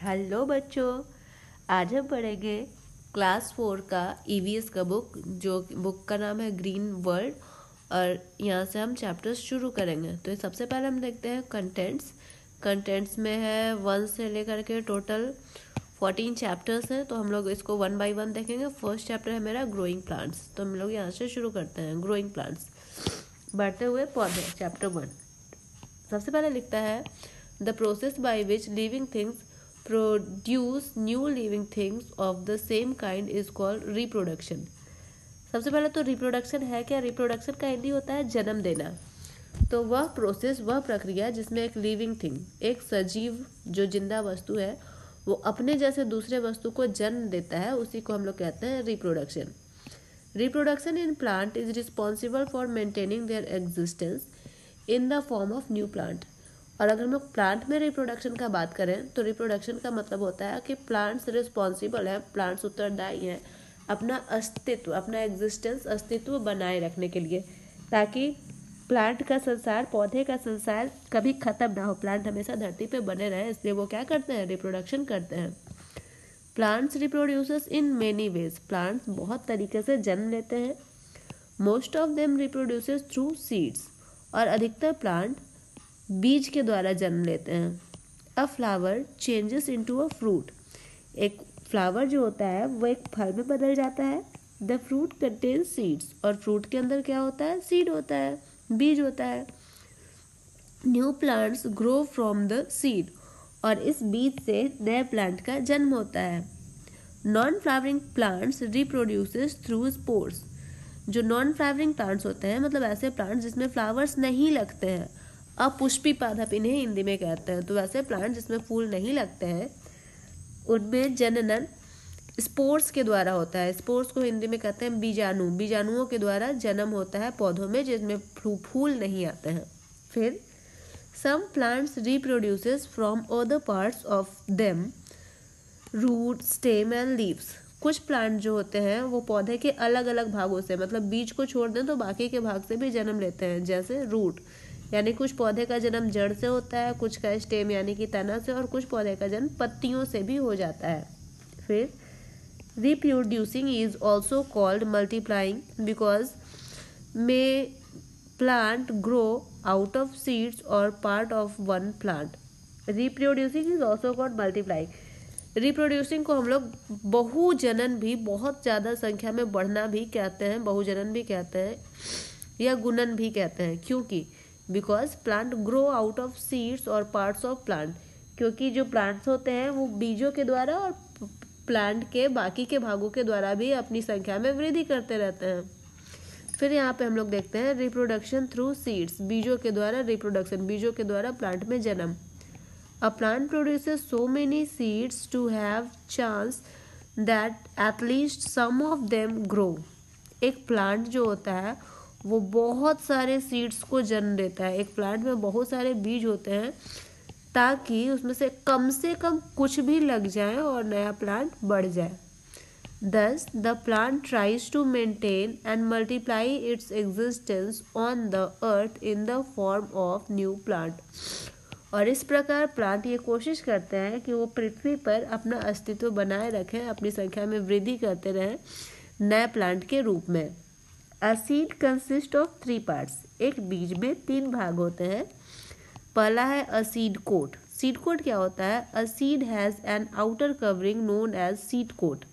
Hello बच्चों, आज हम पढ़ेंगे क्लास 4 का ईवीएस का बुक, जो बुक का नाम है ग्रीन वर्ल्ड। और यहाँ से हम चैप्टर्स शुरू करेंगे। तो सबसे पहले हम देखते हैं कंटेंट्स में है 1 से लेकर के टोटल 14 चैप्टर्स हैं। तो हम लोग इसको 1 बाय 1 देखेंगे। फर्स्ट चैप्टर है मेरा ग्रोइंग प्लांट्स। तो हम लोग यहाँ से शुरू करते हैं। ग्रोइंग प्लांट्स, बढ़ते हुए पौधे, चैप्टर 1। सबसे पहले लिखता है the process by which living things produce new living things of the same kind is called reproduction. सबसे पहले तो रिप्रोडक्शन है क्या? रिप्रोडक्शन का हिंदी होता है जन्म देना। तो वह प्रोसेस, वह प्रक्रिया जिसमें एक लिविंग थिंग, एक सजीव जो जिंदा वस्तु है, वो अपने जैसे दूसरे वस्तु को जन्म देता है, उसी को हम लोग कहते हैं reproduction. Reproduction in plant is responsible for maintaining their existence in the form of new plant. और अगर हम लोग प्लांट में रिप्रोडक्शन का बात करें तो रिप्रोडक्शन का मतलब होता है कि प्लांट्स रिस्पॉन्सिबल है, प्लांट्स उत्तरदायी हैं अपना अस्तित्व, अपना एग्जिस्टेंस, अस्तित्व बनाए रखने के लिए, ताकि प्लांट का संसार, पौधे का संसार कभी खत्म ना हो, प्लांट हमेशा धरती पे बने रहे। इसलिए वो क्या करते हैं? रिप्रोडक्शन करते हैं। Plants reproduces in many ways. Plants बहुत तरीके से जन्म लेते हैं। Most of them reproduces through seeds. और अधिकतर प्लांट बीज के द्वारा जन्म लेते हैं। अ flower changes into a fruit. एक फ्लावर जो होता है वो एक फल में बदल जाता है। The fruit contains seeds. और फ्रूट के अंदर क्या होता है? सीड होता है, बीज होता है। New plants grow from the seed. और इस बीज से नए प्लांट का जन्म होता है। Non flowering plants reproduces through spores. जो नॉन फ्लावरिंग प्लांट्स होते हैं, मतलब ऐसे प्लांट्स जिसमें फ्लावर्स नहीं लगते हैं, अपुष्पी पादप इन्हें हिंदी में कहते हैं। तो वैसे प्लांट जिसमें फूल नहीं लगते हैं, उनमें जननन स्पोर्स के द्वारा होता है। स्पोर्स को हिंदी में कहते हैं बीजाणु। बीजाणुओं के द्वारा जन्म होता है पौधों में, जिसमें फूल नहीं आते हैं। फिर some plants reproduces from other parts of them, root, stem and leaves. कुछ प्लांट जो होते हैं वो पौधे के अलग अलग भागों से, मतलब बीज को छोड़ दें तो बाकी के भाग से भी जन्म लेते हैं। जैसे रूट, यानी कुछ पौधे का जन्म जड़ से होता है, कुछ का स्टेम यानी कि तना से, और कुछ पौधे का जन्म पत्तियों से भी हो जाता है। फिर reproducing is also called multiplying because may plant grow out of seeds और part of one plant. Reproducing is also called multiplying. Reproducing को हम लोग बहुजनन भी, बहुत ज़्यादा संख्या में बढ़ना भी कहते हैं, बहुजनन भी कहते हैं, या गुणन भी कहते हैं। क्योंकि because plant grow out of seeds और पार्ट्स ऑफ प्लांट। क्योंकि जो प्लांट्स होते हैं वो बीजों के द्वारा और प्लांट के बाकी के भागों के द्वारा भी अपनी संख्या में वृद्धि करते रहते हैं। फिर यहाँ पे हम लोग देखते हैं रिप्रोडक्शन थ्रू सीड्स। बीजों के द्वारा रिप्रोडक्शन, बीजों के द्वारा प्लांट में जन्म। A plant produces so many seeds to have chance that at least some of them grow. एक प्लांट जो होता है वो बहुत सारे सीड्स को जन्म देता है। एक प्लांट में बहुत सारे बीज होते हैं ताकि उसमें से कम कुछ भी लग जाए और नया प्लांट बढ़ जाए। Thus, the plant tries to maintain and multiply its existence on the earth in the form of new plant. और इस प्रकार प्लांट ये कोशिश करते हैं कि वो पृथ्वी पर अपना अस्तित्व बनाए रखें, अपनी संख्या में वृद्धि करते रहें नए प्लांट के रूप में। A seed consist of 3 parts. एक बीज में 3 भाग होते हैं। पहला है a seed coat. Seed coat क्या होता है? A seed has an outer covering known as seed coat.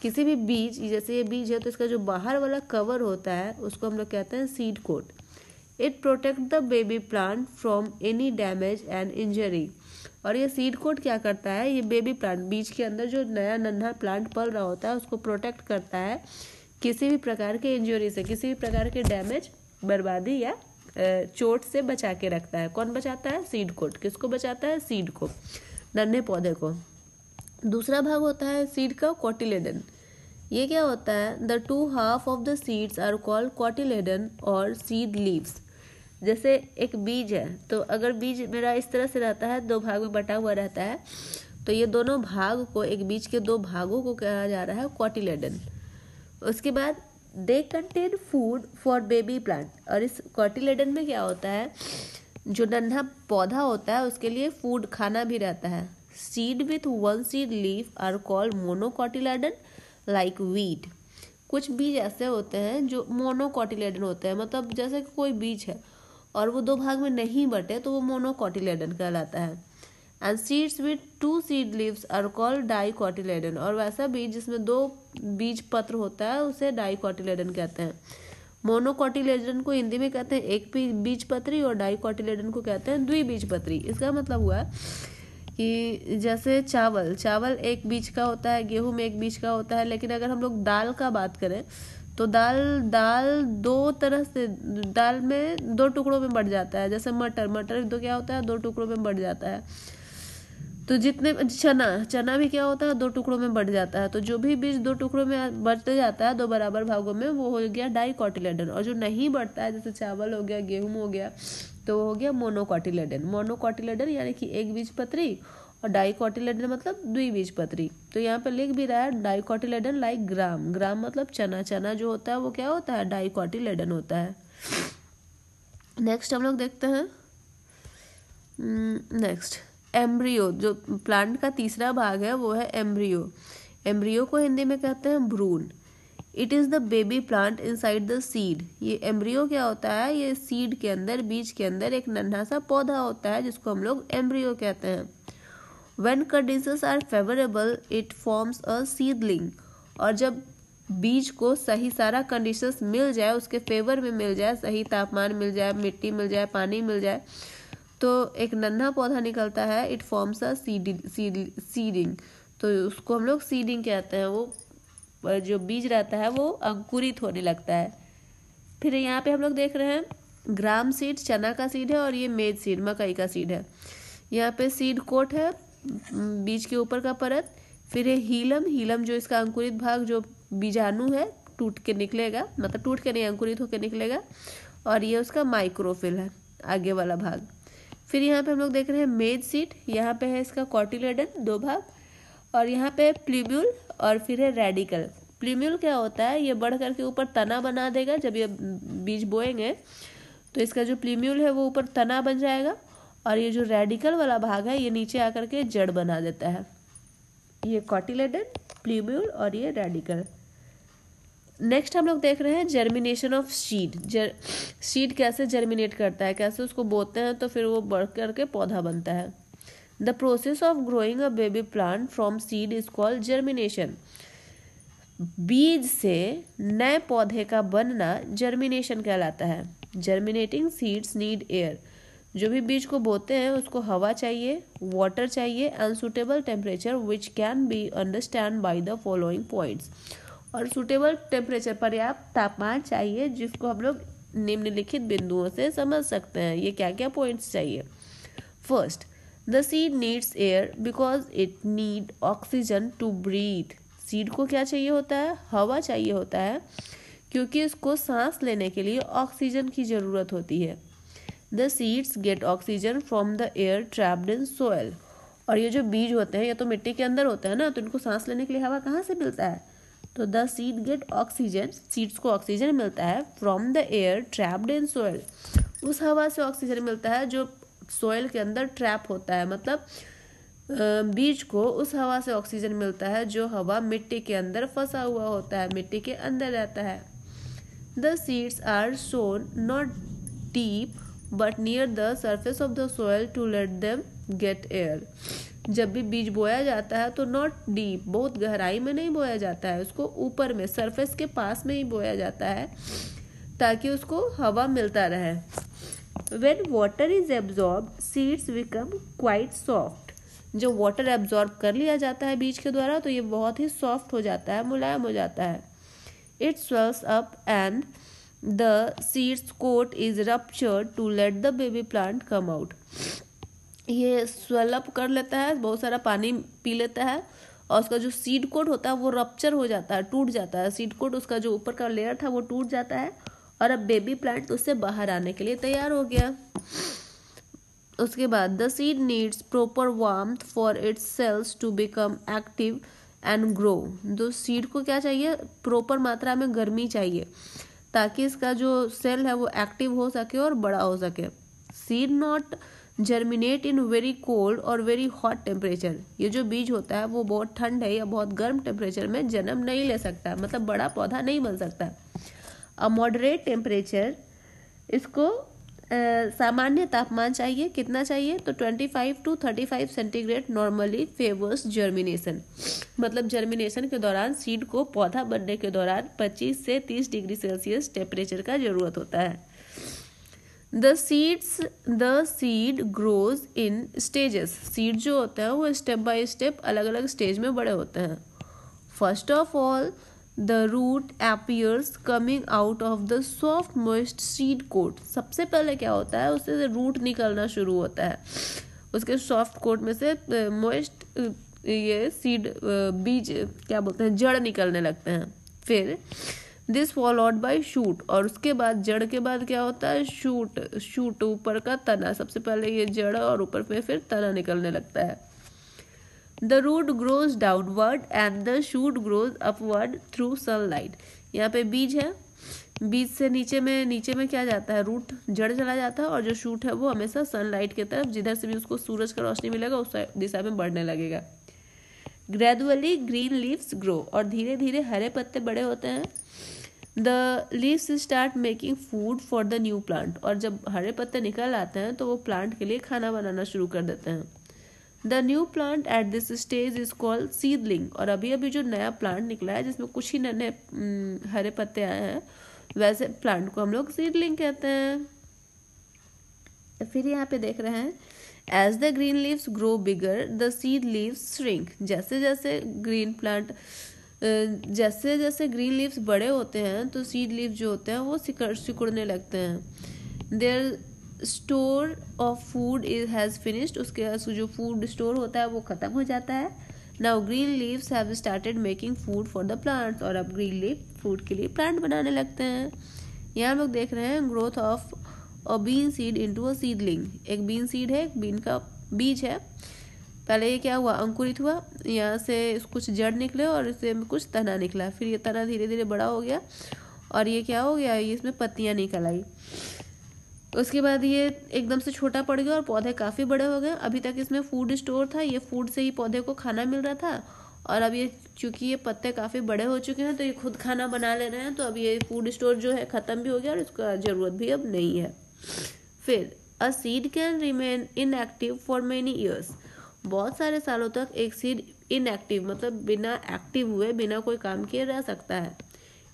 किसी भी बीज, जैसे ये बीज है तो इसका जो बाहर वाला कवर होता है उसको हम लोग कहते हैं seed coat. It protect the baby plant from any damage and injury. और ये सीड कोट क्या करता है? ये बेबी प्लांट, बीज के अंदर जो नया नन्हा प्लांट पल रहा होता है, उसको प्रोटेक्ट करता है किसी भी प्रकार के इंजरी से, किसी भी प्रकार के डैमेज, बर्बादी या चोट से बचा के रखता है। कौन बचाता है? Seed coat. किसको बचाता है? सीड को, नन्हे पौधे को। दूसरा भाग होता है सीड का कोटिलेडन। ये क्या होता है? The 2 half of the seeds are called cotyledon और सीड लीव्स। जैसे एक बीज है, तो अगर बीज मेरा इस तरह से रहता है, 2 भाग में बटा हुआ रहता है, तो ये दोनों भाग को, एक बीज के 2 भागों को कहा जा रहा है कोटिलेडन। उसके बाद they contain food for baby plant. और इस कोटिलेडन में क्या होता है? जो नन्हा पौधा होता है उसके लिए फूड, खाना भी रहता है। Seed with one seed leaf are called monocotyledon like wheat. कुछ बीज ऐसे होते हैं जो मोनोकोटिलेडन होते हैं, मतलब जैसे कि कोई बीज है और वो दो भाग में नहीं बटे तो वो मोनोकोटिलेडन कहलाता है। And seeds with two seed leaves are called dicotyledon. और वैसा बीज जिसमें दो बीज पत्र होता है उसे डाइकोटिलेडन कहते हैं। मोनोकोटिलेडन को हिंदी में कहते हैं एक बीज पत्री और डाइकोटिलेडन को कहते हैं द्विबीजपत्री। इसका मतलब हुआ कि जैसे चावल एक बीज का होता है, गेहूं में एक बीज का होता है, लेकिन अगर हम लोग दाल का बात करें तो दाल दो तरह से, दाल में दो टुकड़ों में बंट जाता है। जैसे मटर तो क्या होता है, दो टुकड़ों में बंट जाता है। तो जितने चना भी क्या होता है, दो टुकड़ों में बंट जाता है। तो जो भी बीज दो टुकड़ों में बंट जाता है दो बराबर भागों में, वो हो गया डाइकोटिलेडन। और जो नहीं बढ़ता है, जैसे चावल हो गया, गेहूं हो गया, तो वो हो गया मोनोकोटिलेडन। मोनोकोटिलेडन यानी कि एक बीजपत्री, और डाइकोटिलेडन मतलब द्विबीजपत्री। तो यहाँ पे लिख भी रहा है डाइकोटिलेडन लाइक ग्राम मतलब चना जो होता है वो क्या होता है, डाइकोटिलेडन होता है। नेक्स्ट हम लोग देखते हैं, नेक्स्ट एम्ब्रियो। जो प्लांट का तीसरा भाग है वो है एम्ब्रियो। एम्ब्रियो को हिंदी में कहते हैं भ्रूण। It is the baby plant inside the seed. ये एम्ब्रियो क्या होता है, ये सीड के अंदर, बीज के अंदर एक नन्हा सा पौधा होता है जिसको हम लोग एम्ब्रियो कहते हैं। When conditions are favorable, it forms a seedling। और जब बीज को सही सारा कंडीशंस मिल जाए, उसके फेवर में मिल जाए, सही तापमान मिल जाए, मिट्टी मिल जाए, पानी मिल जाए, तो एक नन्हा पौधा निकलता है। It forms a seeding. तो उसको हम लोग सीडिंग कहते हैं। वो जो बीज रहता है वो अंकुरित होने लगता है। फिर यहाँ पे हम लोग देख रहे हैं ग्राम सीड चना का सीड है, और ये मेज सीड मकई का सीड है। यहाँ पे सीड कोट है, बीज के ऊपर का परत। फिर है हीलम जो इसका अंकुरित भाग, जो बीजाणु है, टूट के निकलेगा, मतलब टूट के नहीं, अंकुरित होकर निकलेगा। और ये उसका माइक्रोफिल है, आगे वाला भाग। फिर यहाँ पे हम लोग देख रहे हैं मेज सीड। यहाँ पे है इसका कोटिलेडन, दो भाग, और यहाँ पे प्ल्यूम्यूल, और फिर है रेडिकल। प्ल्यूम्यूल क्या होता है, ये बढ़ करके ऊपर तना बना देगा। जब ये बीज बोएंगे तो इसका जो प्ल्यूम्यूल है वो ऊपर तना बन जाएगा, और ये जो रेडिकल वाला भाग है ये नीचे आकर के जड़ बना देता है। ये कोटिलेडन, प्ल्यूम्यूल और ये रेडिकल। नेक्स्ट हम लोग देख रहे हैं जर्मिनेशन ऑफ सीड। सीड कैसे जर्मिनेट करता है, कैसे उसको बोते हैं तो फिर वो बढ़ करके पौधा बनता है। The process of growing a baby plant from seed is called germination. बीज से नए पौधे का बनना जर्मिनेशन कहलाता है। Germinating seeds need air. जो भी बीज को बोते हैं उसको हवा चाहिए, वाटर चाहिए, and suitable temperature which can be understand by the following points. और सुटेबल टेम्परेचर, पर्याप्त तापमान चाहिए, जिसको हम लोग निम्नलिखित बिंदुओं से समझ सकते हैं। ये क्या क्या पॉइंट्स चाहिए। First, the seed needs air because it need oxygen to breathe. Seed को क्या चाहिए होता है, हवा चाहिए होता है, क्योंकि इसको सांस लेने के लिए ऑक्सीजन की ज़रूरत होती है। The seeds gate oxygen from the air trapped in soil. और ये जो बीज होते हैं ये तो मिट्टी के अंदर होते हैं ना, तो इनको सांस लेने के लिए हवा कहाँ से मिलता है, तो the seed gate oxygen, seeds को ऑक्सीजन मिलता है from the air trapped in soil. उस हवा से ऑक्सीजन मिलता है जो सोयल के अंदर ट्रैप होता है, मतलब बीज को उस हवा से ऑक्सीजन मिलता है जो हवा मिट्टी के अंदर फंसा हुआ होता है, मिट्टी के अंदर रहता है। The seeds are sown not deep but near the surface of the soil to let them get air. जब भी बीज बोया जाता है तो नॉट डीप, बहुत गहराई में नहीं बोया जाता है, उसको ऊपर में सरफेस के पास में ही बोया जाता है ताकि उसको हवा मिलता रहे। When water is absorbed, seeds become quite soft। जो वाटर एब्जॉर्ब कर लिया जाता है बीज के द्वारा तो ये बहुत ही सॉफ्ट हो जाता है, मुलायम हो जाता है। It swells up and the seeds coat is ruptured to let the baby plant come out। ये स्वेल अप कर लेता है, बहुत सारा पानी पी लेता है, और उसका जो सीड कोट होता है वो रप्चर हो जाता है, टूट जाता है। सीड कोट, उसका जो ऊपर का लेयर था वो टूट जाता है, और अब बेबी प्लांट उससे बाहर आने के लिए तैयार हो गया। उसके बाद the seed needs proper warmth for its cells to become active and grow. तो सीड को क्या चाहिए, प्रॉपर मात्रा में गर्मी चाहिए ताकि इसका जो सेल है वो एक्टिव हो सके और बड़ा हो सके। Seed not germinate in very cold और वेरी हॉट टेम्परेचर। ये जो बीज होता है वो बहुत ठंड है या बहुत गर्म टेम्परेचर में जन्म नहीं ले सकता, मतलब बड़ा पौधा नहीं बन सकता। अ मॉडरेट टेम्परेचर, इसको सामान्य तापमान चाहिए। कितना चाहिए? तो 25 to 35 centigrade normally favours germination. मतलब जर्मिनेशन के दौरान सीड को पौधा बनने के दौरान 25 से 30 डिग्री सेल्सियस टेम्परेचर का जरूरत होता है। The seed grows in stages. Seed जो होता है वो स्टेप बाय स्टेप अलग अलग स्टेज में बड़े होते हैं। First of all the root appears coming out of the soft moist seed coat. सबसे पहले क्या होता है, उससे रूट निकलना शुरू होता है, उसके सॉफ्ट कोट में से मॉइस्ट ये सीड बीज क्या बोलते हैं, जड़ निकलने लगते हैं। फिर दिस फॉलोड बाय शूट, और उसके बाद जड़ के बाद क्या होता है, शूट ऊपर का तना। सबसे पहले ये जड़ और ऊपर में फिर तना निकलने लगता है। The root grows downward and the shoot grows upward through sunlight. यहाँ पे बीज है, बीज से नीचे में क्या जाता है, रूट जड़ चला जाता है, और जो शूट है वो हमेशा सनलाइट की तरफ, जिधर से भी उसको सूरज का रोशनी मिलेगा उस दिशा में बढ़ने लगेगा। ग्रेजुअली ग्रीन लीव्स ग्रो, और धीरे धीरे हरे पत्ते बड़े होते हैं। The leaves start making food for the new plant, और जब हरे पत्ते निकल आते हैं तो वो प्लांट के लिए खाना बनाना शुरू कर देते हैं। The new plant at this stage is called seedling, और अभी अभी जो नया प्लांट निकला है जिसमें कुछ ही नए हरे पत्ते आए हैं, वैसे प्लांट को हम लोग सीडलिंग कहते हैं। फिर यहाँ पे देख रहे हैं, as the green leaves grow bigger the seed leaves shrink. जैसे जैसे ग्रीन लीव्स बड़े होते हैं तो सीड लीव जो होते हैं वो सिकुड़ने लगते हैं। Their store of food has finished, उसके जो फूड स्टोर होता है वो ख़त्म हो जाता है। Now green leaves have started making food for the plants, और अब ग्रीन लीव फूड के लिए प्लांट बनाने लगते हैं। यहाँ हम लोग देख रहे हैं growth of a bean seed into a seedling. एक बीन सीड है, एक बीन का बीज है। पहले ये क्या हुआ, अंकुरित हुआ, यहाँ से कुछ जड़ निकले और इससे कुछ तना निकला। फिर ये तना धीरे धीरे बड़ा हो गया और ये क्या हो गया, ये इसमें पत्तियाँ निकल आई। उसके बाद ये एकदम से छोटा पड़ गया और पौधे काफ़ी बड़े हो गए। अभी तक इसमें फूड स्टोर था, ये फूड से ही पौधे को खाना मिल रहा था, और अब ये चूँकि ये पत्ते काफ़ी बड़े हो चुके हैं तो ये खुद खाना बना ले रहे हैं, तो अब ये फूड स्टोर जो है ख़त्म भी हो गया और इसका ज़रूरत भी अब नहीं है। फिर a seed can remain inactive for many years. बहुत सारे सालों तक एक सीड इनएक्टिव मतलब बिना एक्टिव हुए, बिना कोई काम किए रह सकता है।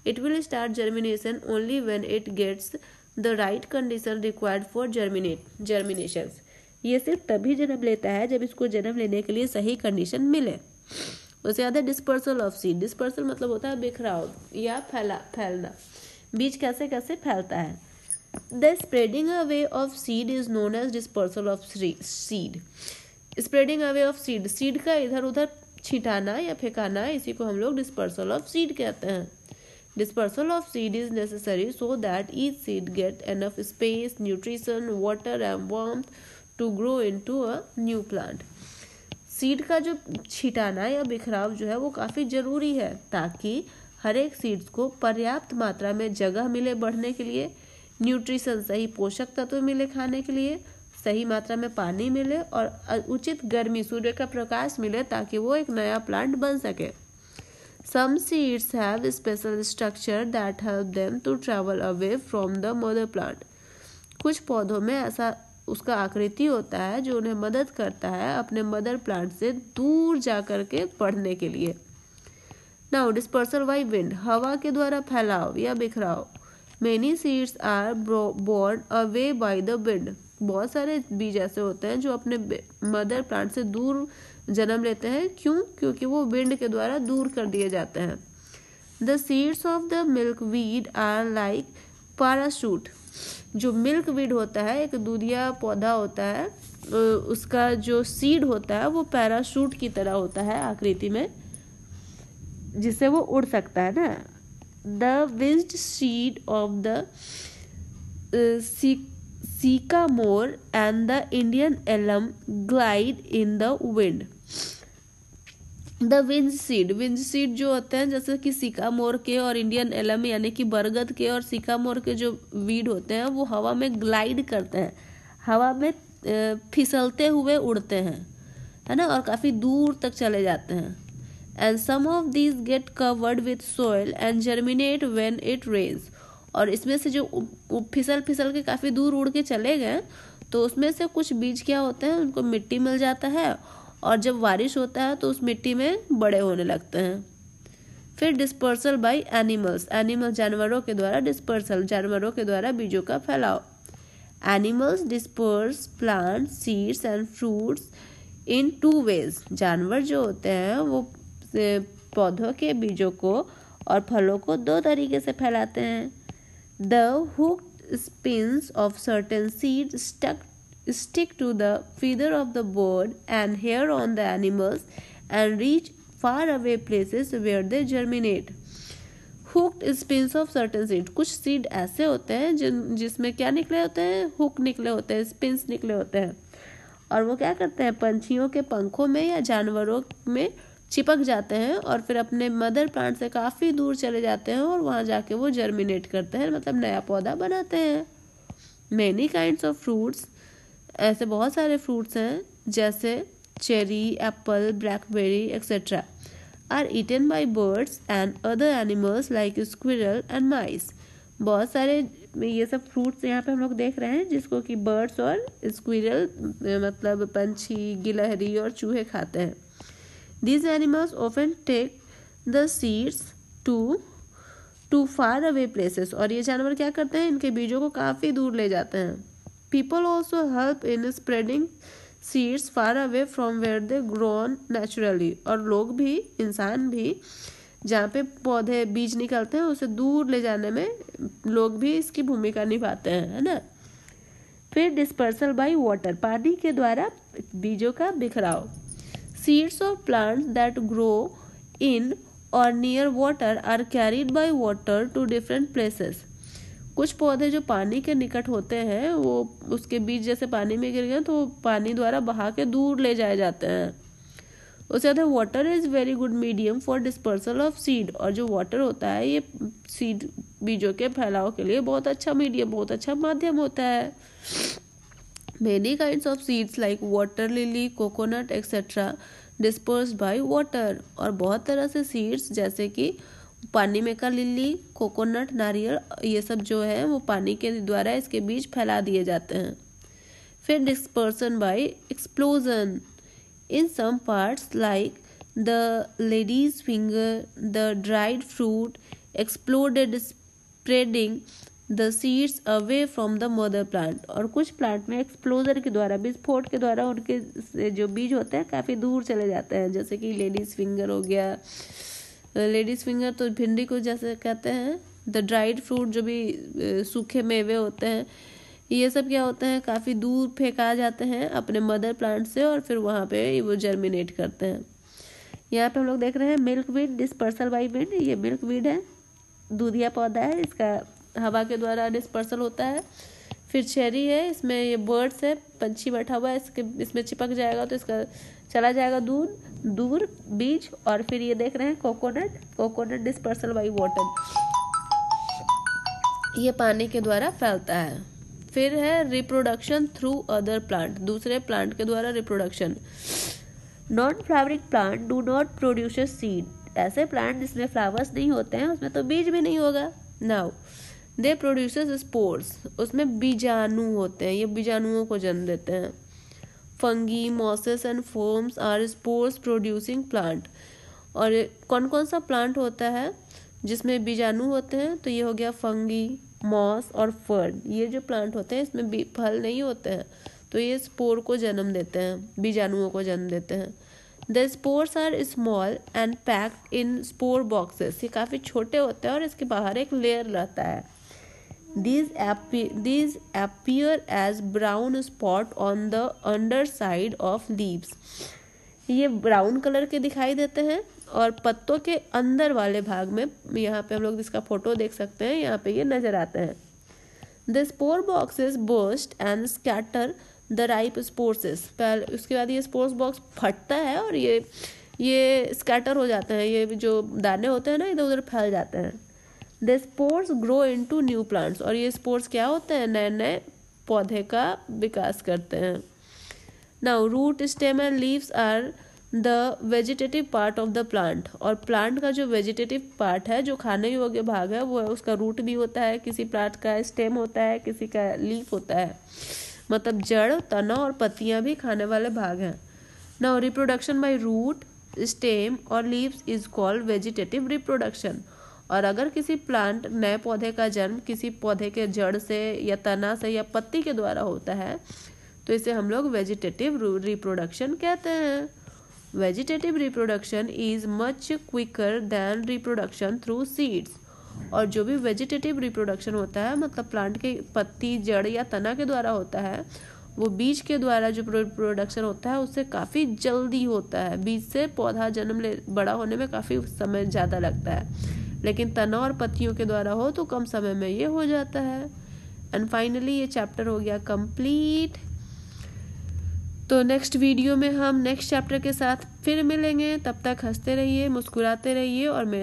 It will start germination only when it gets the right condition required for germination. ये सिर्फ तभी जन्म लेता है जब इसको जन्म लेने के लिए सही कंडीशन मिले। उससे ज़्यादा डिस्पर्सल ऑफ सीड। डिस्पर्सल मतलब होता है बिखराव या फैलना। बीज कैसे कैसे फैलता है। The spreading away of seed is known as dispersal of seed. Spreading away of seed, seed का इधर उधर छिटाना या फेंकाना, इसी को हम लोग डिस्पर्सल ऑफ सीड कहते हैं। Dispersal of seed is necessary so that each seed get enough space, nutrition, water and warmth to grow into a new plant. Seed का जो छिटाना या बिखराव जो है वो काफ़ी ज़रूरी है ताकि हर एक सीड्स को पर्याप्त मात्रा में जगह मिले बढ़ने के लिए, न्यूट्रिशन सही पोषक तत्व मिले खाने के लिए, सही मात्रा में पानी मिले और उचित गर्मी सूर्य का प्रकाश मिले ताकि वो एक नया प्लांट बन सके। Some seeds have special structure that help them to travel away from the mother plant. कुछ पौधों में ऐसा उसका आकृति होता है जो उन्हें मदद करता है अपने मदर प्लांट से दूर जा कर के बढ़ने के लिए। Now dispersal by wind, हवा के द्वारा फैलाव या बिखराव। Many seeds are borne away by the wind. बहुत सारे बीज ऐसे होते हैं जो अपने मदर प्लांट से दूर जन्म लेते हैं। क्यों? क्योंकि वो विंड के द्वारा दूर कर दिए जाते हैं। The seeds of the milk weed are like parachute. जो मिल्क वीड होता है, एक दूधिया पौधा होता है, उसका जो सीड होता है वो पैराशूट की तरह होता है आकृति में, जिससे वो उड़ सकता है ना। The winged seed of the sycamore and the Indian elm glide in the wind. The winged seed जो होते हैं जैसे कि सिकामोर के और इंडियन एलम यानी कि बरगद के और सिकामोर के जो वीड होते हैं वो हवा में ग्लाइड करते हैं, हवा में फिसलते हुए उड़ते हैं, है ना, और काफ़ी दूर तक चले जाते हैं। And some of these get covered with soil and germinate when it rains. और इसमें से जो फिसल फिसल के काफ़ी दूर उड़ के चले गए, तो उसमें से कुछ बीज क्या होते हैं, उनको मिट्टी मिल जाता है, और जब बारिश होता है तो उस मिट्टी में बड़े होने लगते हैं। फिर डिस्पर्सल बाय एनिमल्स, एनिमल जानवरों के द्वारा, डिस्पर्सल जानवरों के द्वारा बीजों का फैलाव। Animals disperse plant seeds and fruits in 2 ways। जानवर जो होते हैं वो पौधों के बीजों को और फलों को 2 तरीके से फैलाते हैं। The hooked spines of certain seed stick to the feather of the bird and hair on the animals and reach far away places where they germinate. Hooked spins of certain seed, कुछ seed ऐसे होते हैं जिसमें क्या निकले होते हैं, hook निकले होते हैं, स्पिन्स निकले होते हैं, और वो क्या करते हैं, पंछियों के पंखों में या जानवरों में चिपक जाते हैं और फिर अपने मदर प्लांट से काफ़ी दूर चले जाते हैं और वहाँ जाके वो जर्मिनेट करते हैं, मतलब नया पौधा बनाते हैं। मैनी काइंड्स ऑफ फ्रूट्स, ऐसे बहुत सारे फ्रूट्स हैं जैसे cherry, apple, blackberry etcetera, are eaten by birds and other animals like squirrel and mice. बहुत सारे ये सब फ्रूट्स यहाँ पे हम लोग देख रहे हैं जिसको कि बर्ड्स और स्क्विरल मतलब पंछी, गिलहरी और चूहे खाते हैं। These animals often take the seeds to far away places। और ये जानवर क्या करते हैं, इनके बीजों को काफ़ी दूर ले जाते हैं। People also help in spreading seeds far away from where they grown naturally। और लोग भी, इंसान भी, जहाँ पे पौधे बीज निकलते हैं उसे दूर ले जाने में लोग भी इसकी भूमिका निभाते हैं, है ना। फिर डिस्पर्सल बाय वाटर, पानी के द्वारा बीजों का बिखराव। Seeds of plants that grow in or near water are carried by water to different places। कुछ पौधे जो पानी के निकट होते हैं वो उसके बीज जैसे पानी में गिर गए तो पानी द्वारा बहा के दूर ले जाए जाते हैं। उसके बाद water is very good medium for dispersal of seed. और जो वाटर होता है ये सीड बीजों के फैलाव के लिए बहुत अच्छा मीडियम, बहुत अच्छा माध्यम होता है। Many kinds of seeds like water lily, coconut etc. dispersed by water। और बहुत तरह से सीड्स जैसे कि पानी में का लिली, कोकोनट, नारियल, ये सब जो है वो पानी के द्वारा इसके बीज फैला दिए जाते हैं। फिर dispersion by explosion, in some parts like the ladies finger, the dried fruit exploded spreading the seeds away from the mother plant. और कुछ प्लांट में एक्सप्लोजन के द्वारा, विस्फोट के द्वारा उनके जो बीज होते हैं काफ़ी दूर चले जाते हैं, जैसे कि लेडीज़ फिंगर हो गया। लेडीज़ फिंगर तो भिंडी को जैसे कहते हैं। द ड्राइड फ्रूट जो भी सूखे मेवे होते हैं, ये सब क्या होते हैं, काफ़ी दूर फेंका जाते हैं अपने मदर प्लांट से और फिर वहाँ पे वो जर्मिनेट करते हैं। यहाँ पे हम लोग देख रहे हैं milk weed, dispersal by wind. ये मिल्क वीड है, दूधिया पौधा है, इसका हवा के द्वारा डिस्पर्सल होता है। फिर चेरी है, इसमें ये बर्ड्स है, पंछी बैठा हुआ है, इसमें चिपक जाएगा तो इसका चला जाएगा दूर बीज। और फिर ये देख रहे हैं कोकोनट डिस्पर्सल बाय वाटर, ये पानी के द्वारा फैलता है। फिर है रिप्रोडक्शन थ्रू अदर प्लांट, दूसरे प्लांट के द्वारा reproduction. Non flowering plant do not produce seed. ऐसे प्लांट जिसमें फ्लावर्स नहीं होते हैं उसमें तो बीज भी नहीं होगा। नाउ दे प्रोड्यूसेस स्पोर्स, उसमें बीजाणु होते हैं, ये बीजाणुओं को जन्म देते हैं। Fungi, mosses and ferns are spores producing plant. और कौन कौन सा प्लांट होता है जिसमें बीजाणु होते हैं, तो ये हो गया फंगी, मॉस और फर्न। ये जो प्लांट होते हैं इसमें फल नहीं होते हैं, तो ये स्पोर को जन्म देते हैं, बीजाणुओं को जन्म देते हैं। The spores are small and packed in spore boxes, ये काफ़ी छोटे होते हैं और इसके बाहर एक लेयर रहता है। These appear as brown spot on the underside of leaves। ये ब्राउन कलर के दिखाई देते हैं और पत्तों के अंदर वाले भाग में, यहाँ पे हम लोग इसका फोटो देख सकते हैं, यहाँ पे ये नजर आते हैं। The spore boxes burst and scatter the ripe spores। पहले उसके बाद ये स्पोर्स बॉक्स फटता है और ये स्कैटर हो जाते हैं, ये जो दाने होते हैं ना इधर उधर फैल जाते हैं। The spores grow into new plants। और ये स्पोर्स क्या होते हैं, नए नए पौधे का विकास करते हैं। Now root, stem and leaves are the vegetative part of the plant. और प्लांट का जो वेजिटेटिव पार्ट है, जो खाने योग्य भाग है, वो है उसका रूट भी होता है, किसी प्लांट का स्टेम होता है, किसी का लीफ होता है, मतलब जड़, तना और पत्तियां भी खाने वाले भाग हैं। Now reproduction by root, stem और leaves is called vegetative reproduction. और अगर किसी प्लांट, नए पौधे का जन्म किसी पौधे के जड़ से या तना से या पत्ती के द्वारा होता है तो इसे हम लोग वेजिटेटिव रिप्रोडक्शन कहते हैं। Vegetative reproduction is much quicker than reproduction through seeds. और जो भी वेजिटेटिव रिप्रोडक्शन होता है, मतलब प्लांट के पत्ती, जड़ या तना के द्वारा होता है, वो बीज के द्वारा जो प्रोडक्शन होता है उससे काफ़ी जल्दी होता है। बीज से पौधा जन्म ले बड़ा होने में काफ़ी समय ज़्यादा लगता है, लेकिन तना और पत्तियों के द्वारा हो तो कम समय में ये हो जाता है। एंड फाइनली ये चैप्टर हो गया कंप्लीट। तो नेक्स्ट वीडियो में हम नेक्स्ट चैप्टर के साथ फिर मिलेंगे। तब तक हंसते रहिए, मुस्कुराते रहिए और मेरे